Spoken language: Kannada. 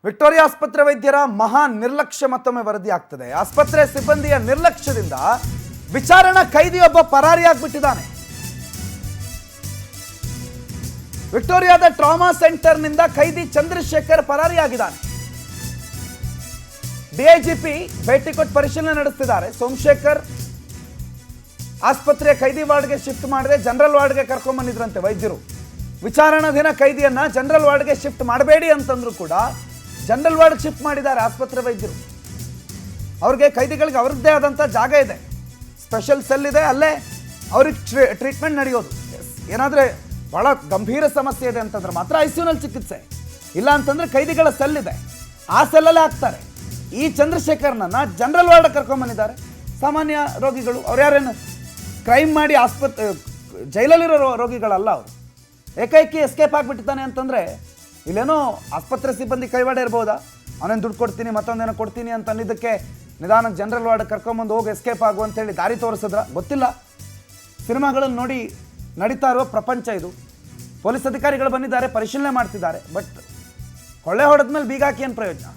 ವಿಕ್ಟೋರಿಯಾ ಆಸ್ಪತ್ರೆ ವೈದ್ಯರ ಮಹಾ ನಿರ್ಲಕ್ಷ್ಯ ಮತ್ತೊಮ್ಮೆ ವರದಿ ಆಗ್ತದೆ. ಆಸ್ಪತ್ರೆ ಸಿಬ್ಬಂದಿಯ ನಿರ್ಲಕ್ಷ್ಯದಿಂದ ವಿಚಾರಣಾ ಕೈದಿಯೊಬ್ಬ ಪರಾರಿಯಾಗಿಬಿಟ್ಟಿದ್ದಾನೆ. ವಿಕ್ಟೋರಿಯಾದ ಟ್ರಾಮಾ ಸೆಂಟರ್ನಿಂದ ಕೈದಿ ಚಂದ್ರಶೇಖರ್ ಪರಾರಿಯಾಗಿದ್ದಾನೆ. ಡಿಐಜಿಪಿ ಭೇಟಿ ಕೊಟ್ಟು ಪರಿಶೀಲನೆ ನಡೆಸುತ್ತಿದ್ದಾರೆ. ಸೋಮಶೇಖರ್ ಆಸ್ಪತ್ರೆಯ ಕೈದಿ ವಾರ್ಡ್ಗೆ ಶಿಫ್ಟ್ ಮಾಡದೆ ಜನರಲ್ ವಾರ್ಡ್ಗೆ ಕರ್ಕೊಂಡ್ ಬಂದಿದ್ರಂತೆ ವೈದ್ಯರು. ವಿಚಾರಣಾಧೀನ ಕೈದಿಯನ್ನ ಜನರಲ್ ವಾರ್ಡ್ಗೆ ಶಿಫ್ಟ್ ಮಾಡಬೇಡಿ ಅಂತಂದ್ರು ಕೂಡ ಜನರಲ್ ವಾರ್ಡ್ ಶಿಫ್ಟ್ ಮಾಡಿದ್ದಾರೆ ಆಸ್ಪತ್ರೆ ವೈದ್ಯರು. ಅವ್ರಿಗೆ ಕೈದಿಗಳಿಗೆ ಅವ್ರದ್ದೇ ಆದಂಥ ಜಾಗ ಇದೆ, ಸ್ಪೆಷಲ್ ಸೆಲ್ ಇದೆ, ಅಲ್ಲೇ ಅವ್ರಿಗೆ ಟ್ರೀಟ್ಮೆಂಟ್ ನಡೆಯೋದು. ಏನಾದರೆ ಭಾಳ ಗಂಭೀರ ಸಮಸ್ಯೆ ಇದೆ ಅಂತಂದ್ರೆ ಮಾತ್ರ ICUನಲ್ಲಿ ಚಿಕಿತ್ಸೆ, ಇಲ್ಲ ಅಂತಂದ್ರೆ ಕೈದಿಗಳ ಸೆಲ್ ಇದೆ, ಆ ಸೆಲ್ಲಲ್ಲೇ ಹಾಕ್ತಾರೆ. ಈ ಚಂದ್ರಶೇಖರ್ನನ್ನ ಜನರಲ್ ವಾರ್ಡ್ ಕರ್ಕೊಂಡ್ಬಂದಿದ್ದಾರೆ. ಸಾಮಾನ್ಯ ರೋಗಿಗಳು, ಅವ್ರು ಯಾರೇನು ಕ್ರೈಮ್ ಮಾಡಿ ಜೈಲಲ್ಲಿರೋ ರೋಗಿಗಳಲ್ಲ ಅವರು. ಏಕೈಕಿ ಎಸ್ಕೇಪ್ ಆಗಿಬಿಟ್ಟಿದ್ದಾನೆ ಅಂತಂದರೆ ಇಲ್ಲೇನೋ ಆಸ್ಪತ್ರೆ ಸಿಬ್ಬಂದಿ ಕೈವಾಡ ಇರ್ಬೋದಾ, ಅವನೇನು ದುಡ್ಡು ಕೊಡ್ತೀನಿ ಮತ್ತೊಂದೇನೋ ಕೊಡ್ತೀನಿ ಅಂತ ಅನ್ನೋದಕ್ಕೆ ನಿಧಾನಕ್ಕೆ ಜನರಲ್ ವಾರ್ಡ್ ಕರ್ಕೊಂಬಂದು ಹೋಗಿ ಎಸ್ಕೇಪ್ ಆಗು ಅಂತೇಳಿ ದಾರಿ ತೋರಿಸಿದ್ರ ಗೊತ್ತಿಲ್ಲ. ಸಿನಿಮಾಗಳನ್ನು ನೋಡಿ ನಡೀತಾ ಇರುವ ಪ್ರಪಂಚ ಇದು. ಪೊಲೀಸ್ ಅಧಿಕಾರಿಗಳು ಬಂದಿದ್ದಾರೆ, ಪರಿಶೀಲನೆ ಮಾಡ್ತಿದ್ದಾರೆ. ಬಟ್ ಕೊಳ್ಳೆ ಹೊಡೆದ ಮೇಲೆ ಬೀಗ ಹಾಕಿ ಏನು ಪ್ರಯೋಜನ?